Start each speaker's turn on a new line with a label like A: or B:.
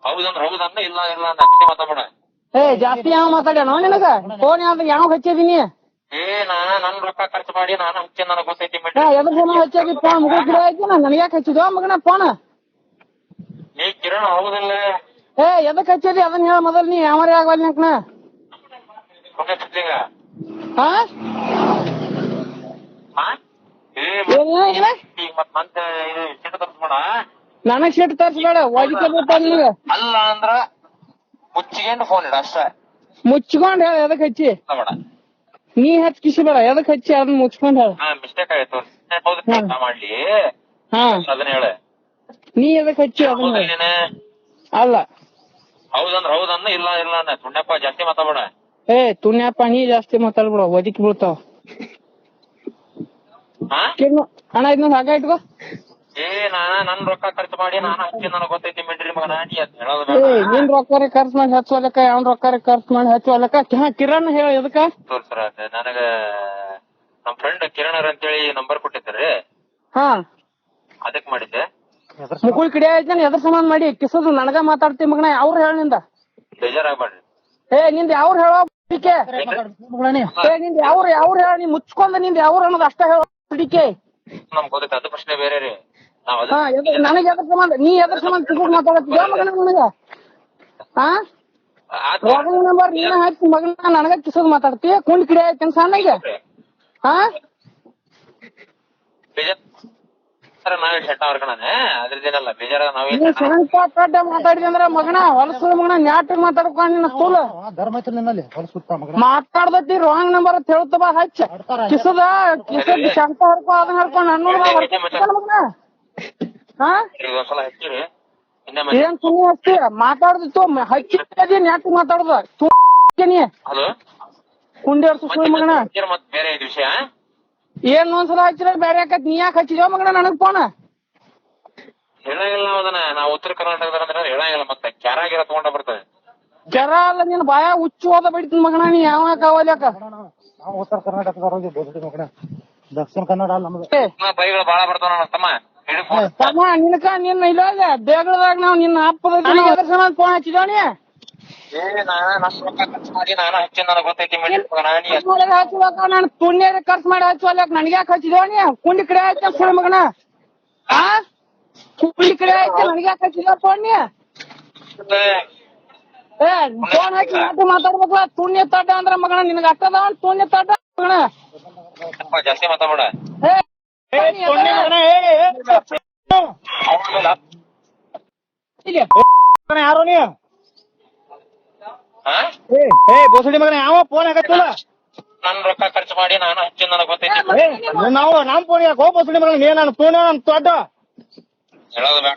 A: ಹೌದಂದ್ರ ಹೌದನ್ನ ಇಲ್ಲ ಇಲ್ಲ ಅಂದ ಅಷ್ಟೇ ಮಾತಾಡ.
B: ಜಾಸ್ತಿ ಯಾವ ಮಾತಾಡ್ಯಾನೋ ನಿನಗ ಫೋನ್ ಯಾವ ಹಚ್ಚಿದೀನಿ
A: ನನ್ ರೊಕ್ಕ ಖರ್ಚು ಮಾಡಿ ನಾನು ಹಚ್ಚಿ ನನಗ್ ಗೊತ್ತೈತಿ.
B: ಎದ್ರ ಫೋನ್ ಹಚ್ಚಾಗಿ ಫೋನ್ ಮುಗಿದ ಗಿಡ ಆಯ್ತು ನನಗ್ಯಾಕೆ ಹಚ್ಚಿದ್ವ ಮಗನ ಫೋನ್?
A: ನೀ ಕಿರಣ್ ಹೌದಿಲ್ಲ?
B: ಎದಕ್ ಹಚ್ಚದಿ ಅದನ್ನ ಹೇಳ ಮೊದಲ್. ನೀ ಯಾವರೇ ಆಗವಲ್ ನಕ್ನ ನನಗ್ ಸಿಟ್ಟು ತರ್ಸ್ಬೇಡ. ನಿನಗ
A: ಅಲ್ಲ ಅಂದ್ರ ಮುಚ್ಚಿಗೆಂಡು ಫೋನ್ ಇಡ ಅಷ್ಟ.
B: ಮುಚ್ಕೊಂಡ್ ಹೇಳ ಎದಕ್ ಹಚ್ಚಿ. ನೀ ಹಚ್ ಕಿಸಿಬೇಡ ಎದಕ್ ಹಚ್ಚಿ ಅದನ್ನ ಮುಚ್ಕೊಂಡ್ ಹೇಳ.
A: ಮಿಸ್ಟೇಕ್ ಆಯ್ತು ಮಾಡ್ಲಿ ಅದನ್ನ ಹೇಳ.
B: ನೀ ಎದಕ್ ಹಚ್ಚಿ ಅದನ್ನ ಅಲ್ಲ.
A: ಹೌದಂದ್ರ ಹೌದನ್ನ ಇಲ್ಲ ಇಲ್ಲ ಅನ್ನ ತುಣ್ಯಪ್ಪ ಜಾಸ್ತಿ ಮಾತಾಡ.
B: ತುಣ್ಯಪ್ಪ ನೀ ಜಾಸ್ತಿ ಮಾತಾಡ್ಬಿಡ ಒದಿಕ್ ಬೀಳ್ತಾವ. ಅಣ್ಣ ಇದನ್ನ ಹಾಗ ಇಟ್ಕೋ.
A: ನನ್ ರೊಕ್ಕ ಖರ್ಚು ಮಾಡಿ ನಾನು ಹಚ್ಚಿ ನನಗ್ ಗೊತ್ತೈತಿ ಮಿಡ್ರಿ ಮಗನ ನೀ ಅಂತ ಹೇಳೋದು.
B: ನಿನ್ ರೊಕ್ಕ ಖರ್ಚು ಮಾಡಿ ಹಚ್ಚುವಲ್ಲಕ್ಕ ಅವ್ನ ರೊಕ್ಕ ಖರ್ಚು ಮಾಡಿ ಹಚ್ಚುವಲ್ಲಕ್ಕ. ಕಿರಣ್ ಹೇಳ ಎದಕ್ಕ
A: ತೋರ್ಸರ ನನಗ ನಮ್ ಫ್ರೆಂಡ್ ಕಿರಣ್ ಅಂತೇಳಿ ನಂಬರ್ ಕೊಟ್ಟಿದ್ದಾರೆ. ಅದಕ್ ಮಾಡಿದ್ದೆ.
B: ಮುಗುಳ್ ಕಿಡಿ ಆಯ್ತಾನ ಎದ್ರ ಸಮಾನ ಮಾಡಿ ಕಿಸದು ನನಗ ಮಾತಾಡ್ತಿ ಮಗನ. ಅವ್ರು ಹೇಳ ನಿಂದ
A: ಬೇಜಾರಾಗ್ಬೇಡ್ರಿ.
B: ನಿಂದ ಯಾವ್ರು ಹೇಳ ನಿಂದ ಯಾವ್ರು ಹೇಳ. ನೀ ಮುಚ್ಕೊಂಡ ನಿಂದ ಯಾವ್ರು ಅನ್ನೋದು ಅಷ್ಟ ಹೇಳ.
A: ನಮ್ ಗೊತ್ತೈತಿ ಅದು ಪ್ರಶ್ನೆ ಬೇರೆ ರೀ.
B: ನನಗೆ ಎದ್ರ ಸಂಬಂಧ ನೀ ಎದ್ರ ಸಂಬಂಧ ಕಿಸದ್ ಮಾತಾಡತ್ತಿದ್ಯೋ ಮಗನ ನನಗ? ರೋಗನ್ ನಂಬರ್ ನೀನ ಹಾಕಿ ಮಗನ ನನಗ ಕಿಸದ್ ಮಾತಾಡ್ತಿ. ಕುಂಡ್ ಕಿಡಿ ಆಯ್ತೇನ್ ಸಣ್ಣಗೆ?
A: ನಾವೇ ಶೆಟ್ಟ ಹೊರ್ಕಣನೆ ಅದ್ರದ್ದೇನಲ್ಲ ಬೇಜಾರ. ನಾವೇ
B: ಮಾತಾಡಿದ ಅಂದ್ರ ಮಗನ ಹೊಲಸ ಮಗನ ನ್ಯಾಟ್ ಮಾತಾಡ್ಕೊಂಡ್ ಸ್ಥೂಲ ಮಾತಾಡ್ದತಿ. ರಾಂಗ್ ನಂಬರ್ ಅಂತ ಹೇಳ್ತವ ಹಚ್ಚ ಕಿಸದ ಶಂಕ ಹರ್ಕೊ ಅದನ್ನ ಹರ್ಕೊಂಡ್ ಮಗನ.
A: ಒಂದ್ಸಲ ಹಚ್ಚಿರಿ
B: ಏನ್ ಸುಮ್ಮನೆ ಹಚ್ತಿ ಮಾತಾಡ್ದಿತ್ತು ಹಚ್ಚಿ ನ್ಯಾಟ್ ಮಾತಾಡುದ ಕುಂಡಿ ಸುಮ್ಮನೆ ಮಗನ.
A: ಮತ್ ಬೇರೆ ಇದು ವಿಷಯ
B: ಏನ್ ಒಂದ್ಸಲ ಹಚ್ಚಿರ ಬೇರೆ ಯಾಕತ್. ನೀ ಯಾಕೆ ಹಚ್ಚಿದ್ಯೋ ಮಗನ ನನಗ್ ಫೋನ್?
A: ಹೇಳಂಗಿಲ್ಲ ಅದನ್ನ. ನಾವ್ ಉತ್ತರ ಕರ್ನಾಟಕದ ಹೇಳಂಗಿಲ್ಲ. ಮತ್ತೆ ಕ್ಯಾರಾಗಿರ ತಗೊಂಡ ಬರ್ತದೆ.
B: ಕೆರ ಅಲ್ಲ ನೀನ್ ಬಾಯ ಹುಚ್ಚು ಹೋದ ಬಿಡ್ತೀನಿ ಮಗನ. ನೀ ಯಾವ ಕಾವಲ್ಯಾಕ
C: ನಾವು ಉತ್ತರ ಕರ್ನಾಟಕದವ್ರ ಮಗನ. ದಕ್ಷಿಣ ಕನ್ನಡ ಅಲ್ಲ ನಮ್ದು.
A: ಬೈಗಳು ಬಾಳ ಬರ್ತಾವ
B: ತಮ್ಮ ನಿನಕ ನಿನ್ನ ಇಲ್ಲ ಬೇಗದಾಗ ನಾವ್ ನಿನ್ನ ಅಪ್ಪದ ಎದ್ರ ಸಮಾನ ಫೋನ್ ಹಚ್ಚಿದವ ನೀ?
A: ನಾನು ಹಚ್ಚಿ ನನಗ್ ಗೊತ್ತೈತಿ
B: ನಾನು ತುಣ್ಯ ಖರ್ಚು ಮಾಡಿ ಹಚ್ಚುವಲ್ಲ ನನ್ಗೆ ಯಾಕೆ ಹಚ್ಚಿದವ ನೀ? ಕುಂಡಿ ಕಡೆ ಆಯ್ತ ಸುಳ ಮಗನ. ಕುಂಡಿ ಕಡೆ ಆಯ್ತ ನನ್ಗೆ ಯಾಕೆ ಹಚ್ಚಿದವ ಫೋನ್ ನೀ? ಫೋನ್ ಹಾಕಿ ನಾಟಿ ಮಾತಾಡ್ಬೇಕಲ್ಲ. ತುಣ್ಯ ತಡ್ಡ ಅಂದ್ರ ಮಗನ ನಿನಗ ಅಟ್ಟದ ತುಣ್ಯ ತಡ್ಡ ಮಗನ.
A: ಜಾಸ್ತಿ ಮಾತಾಡ
C: ಯಾರೋ ನೀ ಬೋಸಡಿ ಮಗನ ಯಾವ ಫೋನ್ ಆಗತ್ತಿಲ್ಲ.
A: ನನ್ ರೊಕ್ಕ ಖರ್ಚು ಮಾಡಿ ನಾನು ಹಚ್ಚಿ ನನಗ್ ಗೊತ್ತೈತಿ.
C: ನಾವು ನಮ್ ಫೋನ್ ಯಾಕೆ ಬೋಸಡಿ ಮಗನ? ನೀ ನಾನು ಫೋನ್ ನಮ್ ದೊಡ್ಡ
A: ಹೇಳೋದು ಬೇಡ.